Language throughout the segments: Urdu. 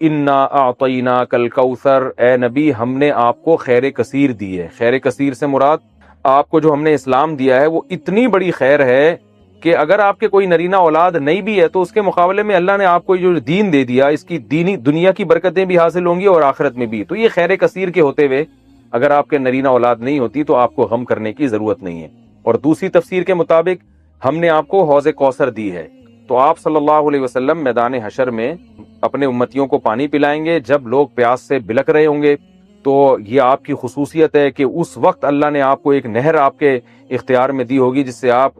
انا اعطیناک الکوثر، اے نبی ہم نے آپ کو خیر کثیر دی ہے۔ خیر کثیر سے مراد آپ کو جو ہم نے اسلام دیا ہے وہ اتنی بڑی خیر ہے کہ اگر آپ کے کوئی نرینہ اولاد نہیں بھی ہے تو اس کے مقابلے میں اللہ نے آپ کو جو دین دے دیا، اس کی دینی دنیا کی برکتیں بھی حاصل ہوں گی اور آخرت میں بھی۔ تو یہ خیر کثیر کے ہوتے ہوئے اگر آپ کے نرینہ اولاد نہیں ہوتی تو آپ کو غم کرنے کی ضرورت نہیں ہے۔ اور دوسری تفسیر کے مطابق ہم نے آپ کو حوض کوثر دی ہے، تو آپ صلی اللہ علیہ وسلم میدان حشر میں اپنے امتیوں کو پانی پلائیں گے جب لوگ پیاس سے بلک رہے ہوں گے۔ تو یہ آپ کی خصوصیت ہے کہ اس وقت اللہ نے آپ کو ایک نہر آپ کے اختیار میں دی ہوگی جس سے آپ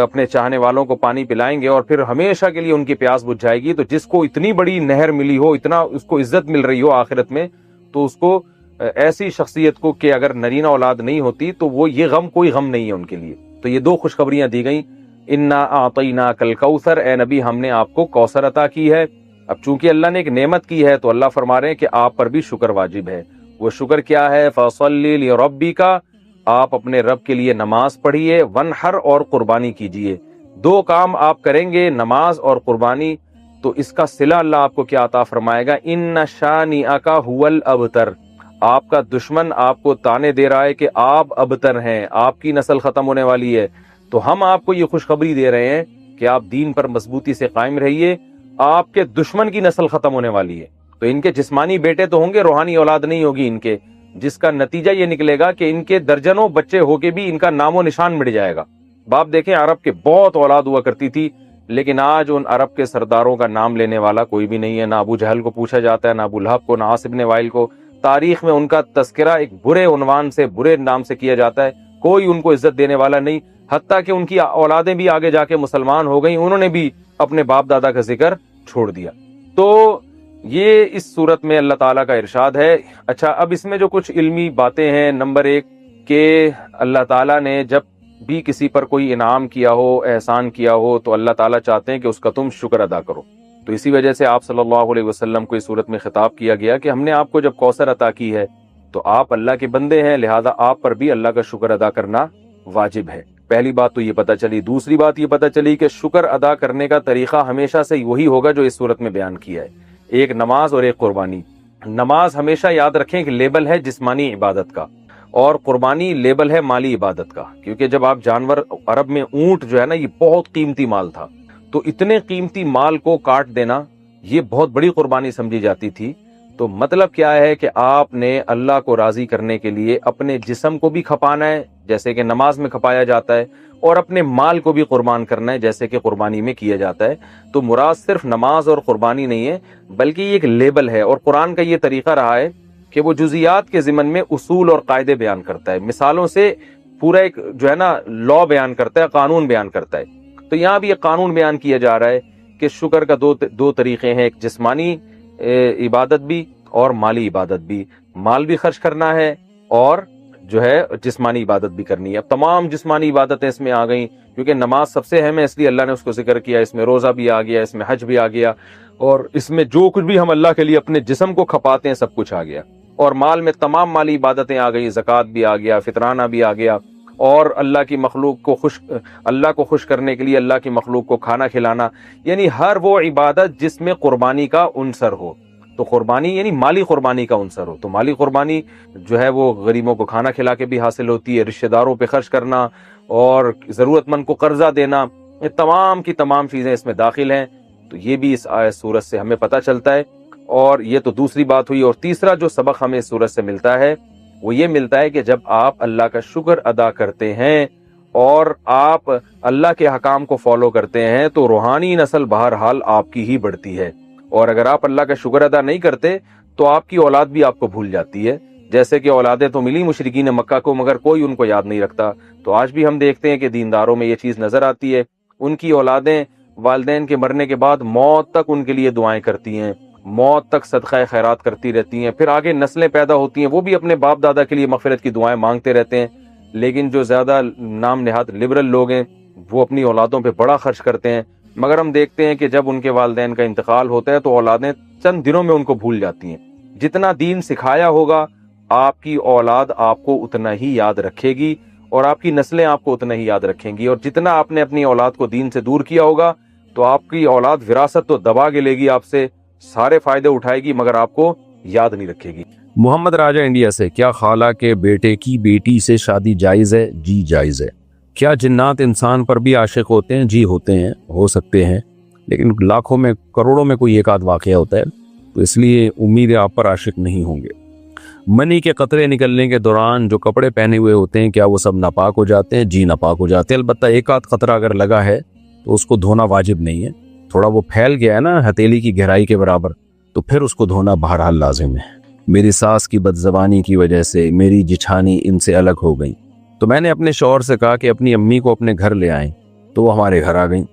اپنے چاہنے والوں کو پانی پلائیں گے اور پھر ہمیشہ کے لیے ان کی پیاس بجھ جائے گی۔ تو جس کو اتنی بڑی نہر ملی ہو، اتنا اس کو عزت مل رہی ہو آخرت میں، تو اس کو ایسی شخصیت کو کہ اگر نرینہ اولاد نہیں ہوتی تو وہ یہ غم کوئی غم نہیں ہے ان کے لیے۔ تو یہ دو خوشخبریاں دی گئیں، انا اعطیناک الکوثر، اے نبی ہم نے آپ کو کوثر عطا کی ہے۔ اب چونکہ اللہ نے ایک نعمت کی ہے تو اللہ فرما رہے ہیں کہ آپ پر بھی شکر واجب ہے۔ وہ شکر کیا ہے؟ فصلی لربک، آپ اپنے رب کے لیے نماز پڑھیے، ونحر اور قربانی کیجیے۔ دو کام آپ کریں گے، نماز اور قربانی، تو اس کا صلہ اللہ آپ کو کیا عطا فرمائے گا؟ ان شانئک هو الابتر، آپ کا دشمن آپ کو تانے دے رہا ہے کہ آپ ابتر ہیں، آپ کی نسل ختم ہونے والی ہے، تو ہم آپ کو یہ خوشخبری دے رہے ہیں کہ آپ دین پر مضبوطی سے قائم رہیے، آپ کے دشمن کی نسل ختم ہونے والی ہے۔ تو ان کے جسمانی بیٹے تو ہوں گے، روحانی اولاد نہیں ہوگی ان کے، جس کا نتیجہ یہ نکلے گا کہ ان کے درجنوں بچے ہو کے بھی ان کا نام و نشان مٹ جائے گا۔ باپ دیکھیں، عرب کے بہت اولاد ہوا کرتی تھی، لیکن آج ان عرب کے سرداروں کا نام لینے والا کوئی بھی نہیں ہے۔ نہ ابو جہل کو پوچھا جاتا ہے، نہ ابو لہب کو، نہ عاص بن وائل کو۔ تاریخ میں ان کا تذکرہ ایک برے عنوان سے، برے نام سے کیا جاتا ہے، کوئی ان کو عزت دینے والا نہیں۔ حتیٰ کہ ان کی اولادیں بھی آگے جا کے مسلمان ہو گئیں، انہوں نے بھی اپنے باپ دادا کا ذکر چھوڑ دیا۔ تو یہ اس صورت میں اللہ تعالیٰ کا ارشاد ہے۔ اچھا، اب اس میں جو کچھ علمی باتیں ہیں، نمبر ایک کہ اللہ تعالیٰ نے جب بھی کسی پر کوئی انعام کیا ہو، احسان کیا ہو، تو اللہ تعالیٰ چاہتے ہیں کہ اس کا تم شکر ادا کرو۔ تو اسی وجہ سے آپ صلی اللہ علیہ وسلم کو اس صورت میں خطاب کیا گیا کہ ہم نے آپ کو جب کوثر عطا کی ہے تو آپ اللہ کے بندے ہیں، لہذا آپ پر بھی اللہ کا شکر ادا کرنا واجب ہے۔ پہلی بات تو یہ پتہ چلی۔ دوسری بات یہ پتہ چلی کہ شکر ادا کرنے کا طریقہ ہمیشہ سے وہی ہوگا جو اس صورت میں بیان کیا ہے، ایک نماز اور ایک قربانی۔ نماز ہمیشہ یاد رکھیں کہ لیبل ہے جسمانی عبادت کا، اور قربانی لیبل ہے مالی عبادت کا، کیونکہ جب آپ جانور، عرب میں اونٹ جو ہے نا، یہ بہت قیمتی مال تھا، تو اتنے قیمتی مال کو کاٹ دینا یہ بہت بڑی قربانی سمجھی جاتی تھی۔ تو مطلب کیا ہے کہ آپ نے اللہ کو راضی کرنے کے لیے اپنے جسم کو بھی کھپانا ہے جیسے کہ نماز میں کھپایا جاتا ہے، اور اپنے مال کو بھی قربان کرنا ہے جیسے کہ قربانی میں کیا جاتا ہے۔ تو مراد صرف نماز اور قربانی نہیں ہے، بلکہ یہ ایک لیبل ہے، اور قرآن کا یہ طریقہ رہا ہے کہ وہ جزیات کے ضمن میں اصول اور قاعدے بیان کرتا ہے، مثالوں سے پورا ایک جو ہے نا لا بیان کرتا ہے، قانون بیان کرتا ہے۔ تو یہاں بھی ایک قانون بیان کیا جا رہا ہے کہ شکر کا دو طریقے ہیں، ایک جسمانی عبادت بھی اور مالی عبادت بھی۔ مال بھی خرچ کرنا ہے اور جو ہے جسمانی عبادت بھی کرنی ہے۔ اب تمام جسمانی عبادتیں اس میں آ گئیں، کیونکہ نماز سب سے اہم ہے اس لیے اللہ نے اس کو ذکر کیا، اس میں روزہ بھی آ گیا، اس میں حج بھی آ گیا، اور اس میں جو کچھ بھی ہم اللہ کے لیے اپنے جسم کو کھپاتے ہیں سب کچھ آ گیا۔ اور مال میں تمام مالی عبادتیں آ گئی، زکوٰۃ بھی آ گیا، فطرانہ بھی آ گیا، اور اللہ کی مخلوق کو اللہ کو خوش کرنے کے لیے اللہ کی مخلوق کو کھانا کھلانا، یعنی ہر وہ عبادت جس میں قربانی کا عنصر ہو۔ تو قربانی یعنی مالی قربانی کا عنصر ہو، تو مالی قربانی جو ہے وہ غریبوں کو کھانا کھلا کے بھی حاصل ہوتی ہے، رشتہ داروں پہ خرچ کرنا اور ضرورت مند کو قرضہ دینا، یہ تمام کی تمام چیزیں اس میں داخل ہیں۔ تو یہ بھی اس آیت سورت سے ہمیں پتہ چلتا ہے، اور یہ تو دوسری بات ہوئی۔ اور تیسرا جو سبق ہمیں اس سورت سے ملتا ہے وہ یہ ملتا ہے کہ جب آپ اللہ کا شکر ادا کرتے ہیں اور آپ اللہ کے حکام کو فالو کرتے ہیں تو روحانی نسل بہرحال آپ کی ہی بڑھتی ہے، اور اگر آپ اللہ کا شکر ادا نہیں کرتے تو آپ کی اولاد بھی آپ کو بھول جاتی ہے، جیسے کہ اولادیں تو ملی مشرکین مکہ کو مگر کوئی ان کو یاد نہیں رکھتا۔ تو آج بھی ہم دیکھتے ہیں کہ دینداروں میں یہ چیز نظر آتی ہے، ان کی اولادیں والدین کے مرنے کے بعد موت تک ان کے لیے دعائیں کرتی ہیں، موت تک صدقہ خیرات کرتی رہتی ہیں، پھر آگے نسلیں پیدا ہوتی ہیں وہ بھی اپنے باپ دادا کے لیے مغفرت کی دعائیں مانگتے رہتے ہیں۔ لیکن جو زیادہ نام نہاد لبرل لوگ ہیں وہ اپنی اولادوں پہ بڑا خرچ کرتے ہیں، مگر ہم دیکھتے ہیں کہ جب ان کے والدین کا انتقال ہوتا ہے تو اولادیں چند دنوں میں ان کو بھول جاتی ہیں۔ جتنا دین سکھایا ہوگا آپ کی اولاد آپ کو اتنا ہی یاد رکھے گی، اور آپ کی نسلیں آپ کو اتنا ہی یاد رکھیں گی، اور جتنا آپ نے اپنی اولاد کو دین سے دور کیا ہوگا تو آپ کی اولاد وراثت تو دبا کے لے گی آپ سے، سارے فائدے اٹھائے گی مگر آپ کو یاد نہیں رکھے گی۔ محمد راجہ انڈیا سے، کیا خالہ کے بیٹے کی بیٹی سے شادی جائز ہے؟ جی جائز ہے۔ کیا جنات انسان پر بھی عاشق ہوتے ہیں؟ جی ہوتے ہیں، ہو سکتے ہیں، لیکن لاکھوں میں کروڑوں میں کوئی ایک آدھ واقعہ ہوتا ہے، تو اس لیے امید ہے آپ پر عاشق نہیں ہوں گے۔ منی کے قطرے نکلنے کے دوران جو کپڑے پہنے ہوئے ہوتے ہیں کیا وہ سب ناپاک ہو جاتے ہیں؟ جی ناپاک ہو جاتے ہیں، البتہ ایک آدھ قطرہ اگر لگا ہے تو اس کو دھونا واجب نہیں ہے، تھوڑا وہ پھیل گیا ہے نا ہتھیلی کی گہرائی کے برابر، تو پھر اس کو دھونا بہرحال لازم ہے۔ میری ساس کی بد زبانی کی وجہ سے میری جٹھانی ان سے الگ ہو گئی، تو میں نے اپنے شوہر سے کہا کہ اپنی امی کو اپنے گھر لے آئیں، تو وہ ہمارے گھر آ گئیں۔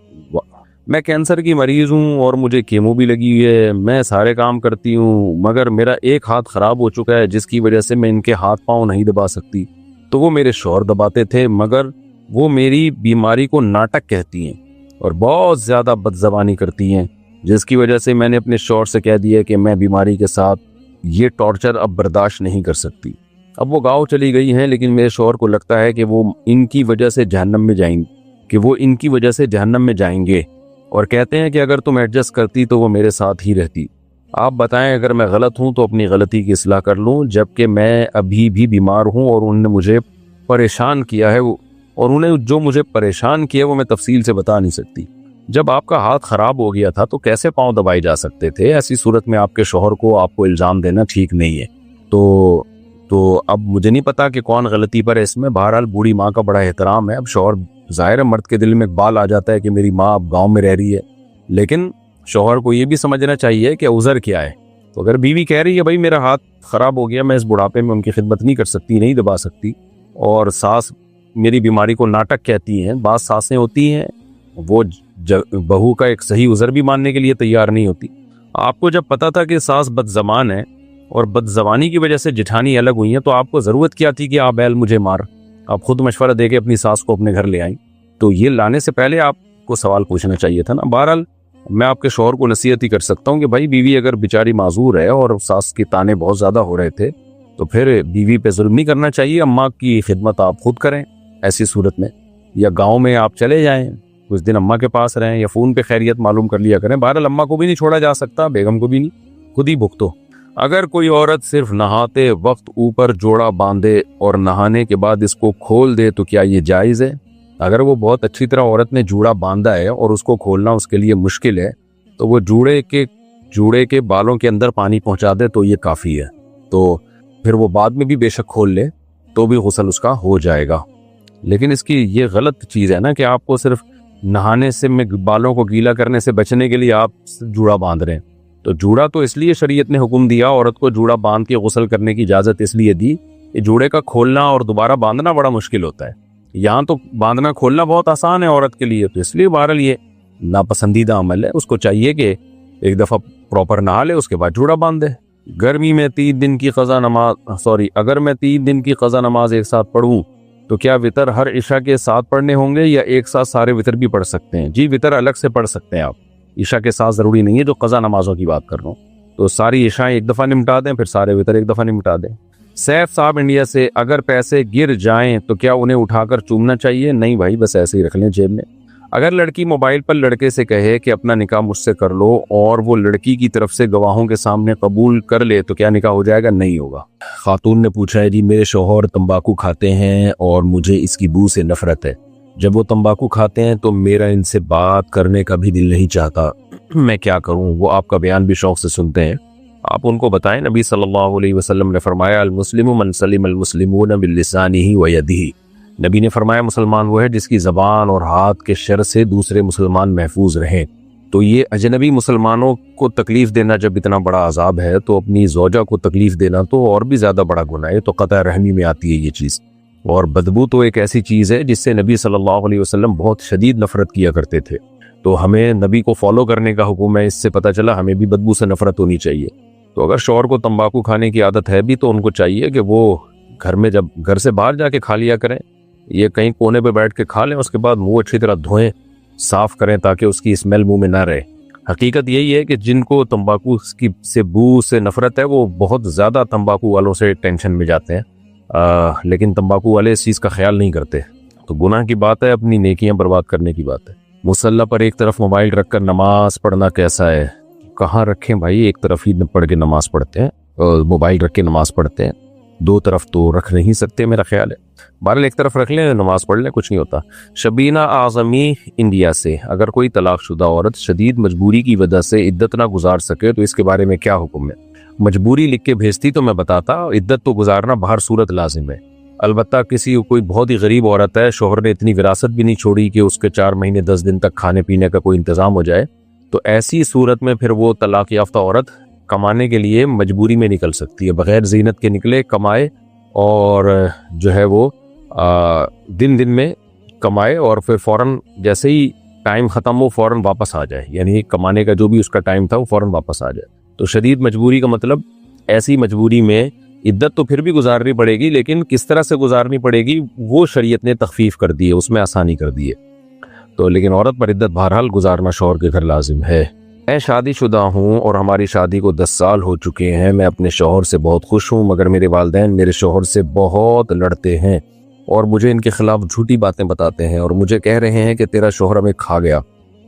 میں کینسر کی مریض ہوں اور مجھے کیمو بھی لگی ہوئی ہے، میں سارے کام کرتی ہوں مگر میرا ایک ہاتھ خراب ہو چکا ہے جس کی وجہ سے میں ان کے ہاتھ پاؤں نہیں دبا سکتی، تو وہ میرے شوہر دباتے تھے، مگر وہ میری بیماری کو ناٹک کہتی ہیں اور بہت زیادہ بد زبانی کرتی ہیں، جس کی وجہ سے میں نے اپنے شوہر سے کہہ دیا کہ میں بیماری کے ساتھ یہ ٹارچر اب برداشت نہیں کر سکتی۔ اب وہ گاؤں چلی گئی ہیں، لیکن میرے شوہر کو لگتا ہے کہ وہ ان کی وجہ سے جہنم میں جائیں گے، اور کہتے ہیں کہ اگر تم ایڈجسٹ کرتی تو وہ میرے ساتھ ہی رہتی۔ آپ بتائیں اگر میں غلط ہوں تو اپنی غلطی کی اصلاح کر لوں، جبکہ میں ابھی بھی بیمار ہوں اور انہوں نے مجھے پریشان کیا ہے، اور انہیں جو مجھے پریشان کیا وہ میں تفصیل سے بتا نہیں سکتی۔ جب آپ کا ہاتھ خراب ہو گیا تھا تو کیسے پاؤں دبائے جا سکتے تھے؟ ایسی صورت میں آپ کے شوہر کو آپ کو الزام دینا ٹھیک نہیں ہے۔ تو اب مجھے نہیں پتا کہ کون غلطی پر ہے اس میں، بہرحال بوڑھی ماں کا بڑا احترام ہے۔ اب شوہر ظاہر ہے مرد کے دل میں بال آ جاتا ہے کہ میری ماں اب گاؤں میں رہ رہی ہے، لیکن شوہر کو یہ بھی سمجھنا چاہیے کہ عذر کیا ہے۔ تو اگر بیوی کہہ رہی ہے بھائی میرا ہاتھ خراب ہو گیا، میں اس بڑھاپے میں ان کی خدمت نہیں کر سکتی، نہیں دبا سکتی، اور ساس میری بیماری کو ناٹک کہتی ہیں، بعض ساسیں ہوتی ہیں وہ بہو کا ایک صحیح عذر بھی ماننے کے لیے تیار نہیں ہوتی۔ آپ کو جب پتا تھا کہ ساس بد زبان ہے اور بد زبانی کی وجہ سے جٹھانی الگ ہوئی ہیں، تو آپ کو ضرورت کیا تھی کہ آپ بیل مجھے مار؟ آپ خود مشورہ دے کے اپنی ساس کو اپنے گھر لے آئیں، تو یہ لانے سے پہلے آپ کو سوال پوچھنا چاہیے تھا نا۔ بہرحال میں آپ کے شوہر کو نصیحت ہی کر سکتا ہوں کہ بھائی بیوی اگر بیچاری معذور ہے اور ساس کی تانے بہت زیادہ ہو رہے تھے تو پھر بیوی پہ ظلم نہیں کرنا چاہیے، اماں کی خدمت آپ خود کریں ایسی صورت میں، یا گاؤں میں آپ چلے جائیں کچھ دن اماں کے پاس رہیں، یا فون پہ خیریت معلوم کر لیا کریں۔ بہرحال اماں کو بھی نہیں چھوڑا جا سکتا، بیگم کو بھی نہیں، خود ہی بھگتو۔ اگر کوئی عورت صرف نہاتے وقت اوپر جوڑا باندھے اور نہانے کے بعد اس کو کھول دے تو کیا یہ جائز ہے؟ اگر وہ بہت اچھی طرح عورت نے جوڑا باندھا ہے اور اس کو کھولنا اس کے لیے مشکل ہے تو وہ جوڑے کے بالوں کے اندر پانی پہنچا دے تو یہ کافی ہے، تو پھر وہ بعد میں بھی بے شک کھول لے تو بھی غسل اس کا ہو جائے گا۔ لیکن اس کی یہ غلط چیز ہے نا کہ آپ کو صرف نہانے سے میں بالوں کو گیلا کرنے سے بچنے کے لیے آپ جوڑا باندھ رہے ہیں۔ تو جوڑا تو اس لیے شریعت نے حکم دیا، عورت کو جوڑا باندھ کے غسل کرنے کی اجازت اس لیے دی کہ جوڑے کا کھولنا اور دوبارہ باندھنا بڑا مشکل ہوتا ہے، یہاں تو باندھنا کھولنا بہت آسان ہے عورت کے لیے، تو اس لیے بہرحال یہ ناپسندیدہ عمل ہے، اس کو چاہیے کہ ایک دفعہ پراپر نہا لے اس کے بعد جوڑا باندھ دے۔ گرمی میں 3 دن کی قضا نماز اگر میں 3 دن کی قضا نماز ایک ساتھ پڑھوں تو کیا وطر ہر عشاء کے ساتھ پڑھنے ہوں گے یا ایک ساتھ سارے وطر بھی پڑھ سکتے ہیں؟ جی وطر الگ سے پڑھ سکتے ہیں آپ، عشاء کے ساتھ ضروری نہیں ہے، جو قضا نمازوں کی بات کر رہا ہوں تو ساری عشاء ایک دفعہ نمٹا دیں، پھر سارے وطر ایک دفعہ نمٹا دیں۔ سیف صاحب انڈیا سے، اگر پیسے گر جائیں تو کیا انہیں اٹھا کر چومنا چاہیے؟ نہیں بھائی، بس ایسے ہی رکھ لیں جیب میں۔ اگر لڑکی موبائل پر لڑکے سے کہے کہ اپنا نکاح مجھ سے کر لو اور وہ لڑکی کی طرف سے گواہوں کے سامنے قبول کر لے تو کیا نکاح ہو جائے گا؟ نہیں ہوگا۔ خاتون نے پوچھا ہے جی میرے شوہر تمباکو کھاتے ہیں اور مجھے اس کی بو سے نفرت ہے، جب وہ تمباکو کھاتے ہیں تو میرا ان سے بات کرنے کا بھی دل نہیں چاہتا، میں کیا کروں؟ وہ آپ کا بیان بھی شوق سے سنتے ہیں، آپ ان کو بتائیں نبی صلی اللہ علیہ وسلم نے فرمایا المسلم من سلم المسلمون باللسانہ ویدہ، نبی نے فرمایا مسلمان وہ ہے جس کی زبان اور ہاتھ کے شر سے دوسرے مسلمان محفوظ رہیں۔ تو یہ اجنبی مسلمانوں کو تکلیف دینا جب اتنا بڑا عذاب ہے تو اپنی زوجہ کو تکلیف دینا تو اور بھی زیادہ بڑا گناہ ہے، تو قطع رحمی میں آتی ہے یہ چیز۔ اور بدبو تو ایک ایسی چیز ہے جس سے نبی صلی اللہ علیہ وسلم بہت شدید نفرت کیا کرتے تھے، تو ہمیں نبی کو فالو کرنے کا حکم ہے، اس سے پتہ چلا ہمیں بھی بدبو سے نفرت ہونی چاہیے۔ تو اگر شوہر کو تمباکو کھانے کی عادت ہے بھی تو ان کو چاہیے کہ وہ گھر میں جب گھر سے باہر جا کے کھا لیا کریں، یہ کہیں کونے پہ بیٹھ کے کھا لیں، اس کے بعد منہ اچھی طرح دھوئیں، صاف کریں تاکہ اس کی اسمیل منہ میں نہ رہے۔ حقیقت یہی ہے کہ جن کو تمباکو سے بو سے نفرت ہے وہ بہت زیادہ تمباکو والوں سے ٹینشن میں جاتے ہیں، لیکن تمباکو والے اس چیز کا خیال نہیں کرتے، تو گناہ کی بات ہے، اپنی نیکیاں برباد کرنے کی بات ہے۔ مصلی پر ایک طرف موبائل رکھ کر نماز پڑھنا کیسا ہے؟ کہاں رکھیں بھائی؟ ایک طرف ہی پڑھ کے نماز پڑھتے ہیں، موبائل رکھ کے نماز پڑھتے ہیں، دو طرف تو رکھ نہیں سکتے میرا خیال ہے۔ بہرحال ایک طرف رکھ لیں، نماز پڑھ لیں، کچھ نہیں ہوتا۔ شبینہ اعظمی انڈیا سے، اگر کوئی طلاق شدہ عورت شدید مجبوری کی وجہ سے عدت نہ گزار سکے تو اس کے بارے میں کیا حکم ہے؟ مجبوری لکھ کے بھیجتی تو میں بتاتا، عدت تو گزارنا بہر صورت لازم ہے۔ البتہ کوئی بہت ہی غریب عورت ہے، شوہر نے اتنی وراثت بھی نہیں چھوڑی کہ اس کے 4 مہینے 10 دن تک کھانے پینے کا کوئی انتظام ہو جائے، تو ایسی صورت میں پھر وہ طلاق یافتہ عورت کمانے کے لیے مجبوری میں نکل سکتی ہے، بغیر زینت کے نکلے، کمائے، اور جو ہے وہ دن میں کمائے، اور پھر فوراً جیسے ہی ٹائم ختم ہو فوراً واپس آ جائے، یعنی کمانے کا جو بھی اس کا ٹائم تھا وہ فوراً واپس آ جائے۔ تو شدید مجبوری کا مطلب ایسی مجبوری میں عدت تو پھر بھی گزارنی پڑے گی، لیکن کس طرح سے گزارنی پڑے گی وہ شریعت نے تخفیف کر دی ہے، اس میں آسانی کر دی ہے۔ تو لیکن عورت پر عدت بہرحال گزارنا شوہر کے گھر لازم ہے۔ میں شادی شدہ ہوں اور ہماری شادی کو 10 سال ہو چکے ہیں، میں اپنے شوہر سے بہت خوش ہوں، مگر میرے والدین میرے شوہر سے بہت لڑتے ہیں اور مجھے ان کے خلاف جھوٹی باتیں بتاتے ہیں، اور مجھے کہہ رہے ہیں کہ تیرا شوہر ہمیں کھا گیا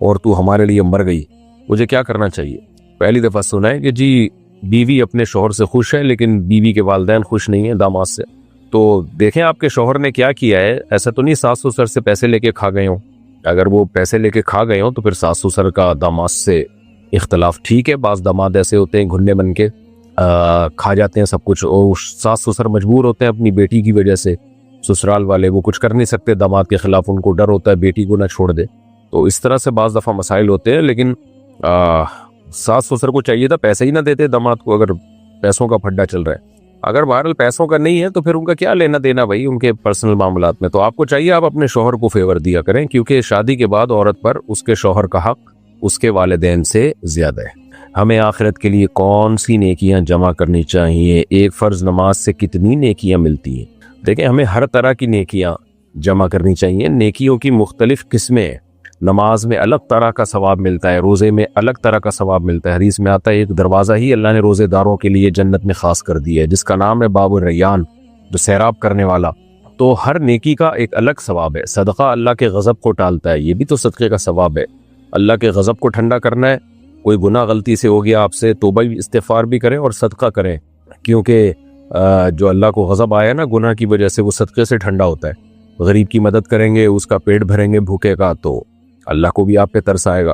اور تو ہمارے لیے مر گئی، مجھے کیا کرنا چاہیے؟ پہلی دفعہ سنا ہے کہ جی بیوی اپنے شوہر سے خوش ہے لیکن بیوی کے والدین خوش نہیں ہیں داماد سے۔ تو دیکھیں آپ کے شوہر نے کیا کیا ہے، ایسا تو نہیں ساس سسر سے پیسے لے کے کھا گئے ہوں، اگر وہ پیسے لے کے کھا گئے ہوں تو پھر ساس سسر کا داماد سے اختلاف ٹھیک ہے، بعض داماد ایسے ہوتے ہیں گھنے بن کے کھا جاتے ہیں سب کچھ، اور ساس سسر مجبور ہوتے ہیں اپنی بیٹی کی وجہ سے، سسرال والے وہ کچھ کر نہیں سکتے داماد کے خلاف، ان کو ڈر ہوتا ہے بیٹی کو نہ چھوڑ دے، تو اس طرح سے بعض دفعہ مسائل ہوتے ہیں۔ لیکن ساس سسر کو چاہیے تھا پیسے ہی نہ دیتے داماد کو، اگر پیسوں کا پھڈا چل رہا ہے۔ اگر بہرحال پیسوں کا نہیں ہے تو پھر ان کا کیا لینا دینا بھائی ان کے پرسنل معاملات میں، تو آپ کو چاہیے آپ اپنے شوہر کو فیور دیا کریں، کیونکہ شادی کے بعد عورت پر اس کے شوہر کا حق اس کے والدین سے زیادہ ہے۔ ہمیں آخرت کے لیے کون سی نیکیاں جمع کرنی چاہیے؟ ایک فرض نماز سے کتنی نیکیاں ملتی ہیں؟ دیکھیں ہمیں ہر طرح کی نیکیاں جمع کرنی چاہیے، نیکیوں کی مختلف قسمیں، نماز میں الگ طرح کا ثواب ملتا ہے، روزے میں الگ طرح کا ثواب ملتا ہے، حدیث میں آتا ہے ایک دروازہ ہی اللہ نے روزے داروں کے لیے جنت میں خاص کر دی ہے جس کا نام ہے باب الریان، جو سیراب کرنے والا۔ تو ہر نیکی کا ایک الگ ثواب ہے۔ صدقہ اللہ کے غضب کو ٹالتا ہے، یہ بھی تو صدقے کا ثواب ہے، اللہ کے غضب کو ٹھنڈا کرنا ہے۔ کوئی گناہ غلطی سے ہو گیا آپ سے، توبہ بھی استغفار بھی کریں اور صدقہ کریں، کیونکہ جو اللہ کو غضب آیا نا گناہ کی وجہ سے وہ صدقے سے ٹھنڈا ہوتا ہے۔ غریب کی مدد کریں گے، اس کا پیٹ بھریں گے بھوکے کا، تو اللہ کو بھی آپ پہ ترس آئے گا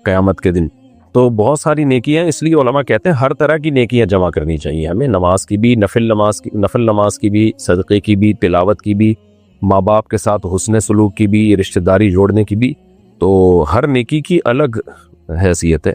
قیامت کے دن۔ تو بہت ساری نیکیاں، اس لیے علماء کہتے ہیں ہر طرح کی نیکیاں جمع کرنی چاہیے ہمیں، نماز کی بھی، نفل نماز کی بھی، صدقے کی بھی، تلاوت کی بھی، ماں باپ کے ساتھ حسن سلوک کی بھی، رشتہ داری جوڑنے کی بھی، تو ہر نیکی کی الگ حیثیت ہے۔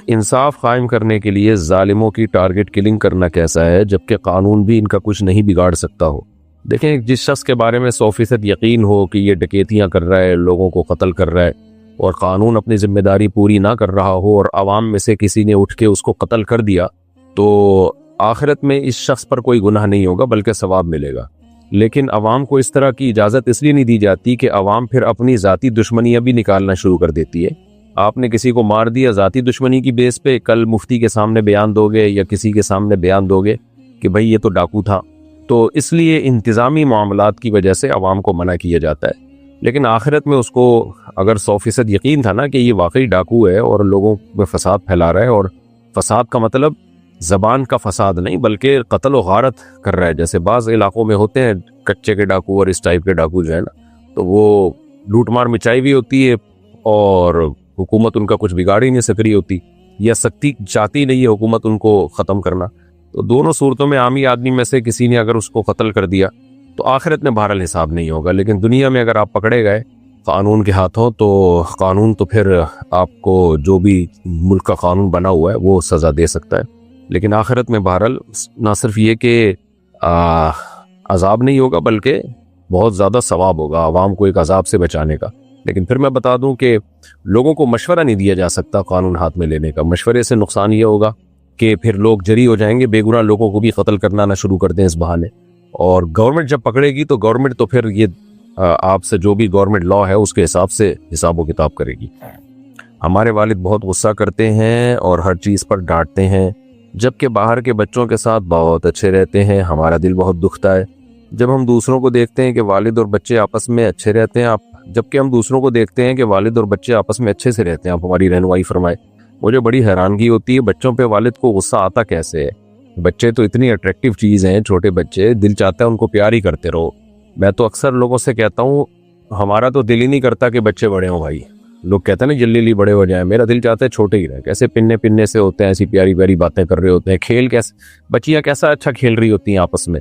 انصاف قائم کرنے کے لیے ظالموں کی ٹارگٹ کلنگ کرنا کیسا ہے جبکہ قانون بھی ان کا کچھ نہیں بگاڑ سکتا ہو؟ دیکھیں جس شخص کے بارے میں 100% یقین ہو کہ یہ ڈکیتیاں کر رہا ہے، لوگوں کو قتل کر رہا ہے، اور قانون اپنی ذمہ داری پوری نہ کر رہا ہو اور عوام میں سے کسی نے اٹھ کے اس کو قتل کر دیا، تو آخرت میں اس شخص پر کوئی گناہ نہیں ہوگا بلکہ ثواب ملے گا۔ لیکن عوام کو اس طرح کی اجازت اس لیے نہیں دی جاتی کہ عوام پھر اپنی ذاتی دشمنیاں بھی نکالنا شروع کر دیتی ہے۔ آپ نے کسی کو مار دیا ذاتی دشمنی کی بیس پہ، کل مفتی کے سامنے بیان دو گے یا کسی کے سامنے بیان دو گے کہ بھائی یہ تو ڈاکو تھا، تو اس لیے انتظامی معاملات کی وجہ سے عوام کو منع کیا جاتا ہے۔ لیکن آخرت میں اس کو اگر 100% یقین تھا نا کہ یہ واقعی ڈاکو ہے اور لوگوں میں فساد پھیلا رہا ہے، اور فساد کا مطلب زبان کا فساد نہیں بلکہ قتل و غارت کر رہا ہے، جیسے بعض علاقوں میں ہوتے ہیں کچے کے ڈاکو اور اس ٹائپ کے ڈاکو جو ہے نا، تو وہ لوٹ مار مچائی بھی ہوتی ہے اور حکومت ان کا کچھ بگاڑ ہی نہیں سک رہی ہوتی، یا سختی چاہتی نہیں ہے حکومت ان کو ختم کرنا۔ تو دونوں صورتوں میں عامی آدمی میں سے کسی نے اگر اس کو قتل کر دیا تو آخرت میں بہرحال حساب نہیں ہوگا، لیکن دنیا میں اگر آپ پکڑے گئے قانون کے ہاتھوں تو قانون تو پھر آپ کو جو بھی ملک کا قانون بنا ہوا ہے وہ سزا دے سکتا ہے۔ لیکن آخرت میں بہرحال نہ صرف یہ کہ عذاب نہیں ہوگا بلکہ بہت زیادہ ثواب ہوگا عوام کو ایک عذاب سے بچانے کا۔ لیکن پھر میں بتا دوں کہ لوگوں کو مشورہ نہیں دیا جا سکتا قانون ہاتھ میں لینے کا۔ مشورے سے نقصان یہ ہوگا کہ پھر لوگ جری ہو جائیں گے، بے گناہ لوگوں کو بھی قتل کرنا نہ شروع کر دیں اس بہانے، اور گورنمنٹ جب پکڑے گی تو گورنمنٹ تو پھر یہ آپ سے جو بھی گورنمنٹ لا ہے اس کے حساب سے حساب و کتاب کرے گی۔ ہمارے والد بہت غصہ کرتے ہیں اور ہر چیز پر ڈانٹتے ہیں، جبکہ باہر کے بچوں کے ساتھ بہت اچھے رہتے ہیں، ہمارا دل بہت دکھتا ہے جب ہم دوسروں کو دیکھتے ہیں کہ والد اور بچے آپس میں اچھے رہتے ہیں، جبکہ ہم دوسروں کو دیکھتے ہیں کہ والد اور بچے آپس میں اچھے سے رہتے ہیں۔ آپ ہماری رہنمائی فرمائے۔ مجھے بڑی حیرانگی ہوتی ہے بچوں پہ والد کو غصہ آتا کیسے ہے. بچے تو اتنی اٹریکٹیو چیز ہیں, چھوٹے بچے, دل چاہتا ہے ان کو پیار ہی کرتے رہو. میں تو اکثر لوگوں سے کہتا ہوں ہمارا تو دل ہی نہیں کرتا کہ بچے بڑے ہوں بھائی. لوگ کہتے ہیں نا جلدی جلدی بڑے ہو جائیں, میرا دل چاہتا ہے چھوٹے ہی رہیں. کیسے پننے سے ہوتے ہیں, ایسی پیاری پیاری باتیں کر رہے ہوتے ہیں, کھیل کیسے, بچیاں کیسا اچھا کھیل رہی ہوتی ہیں آپس میں.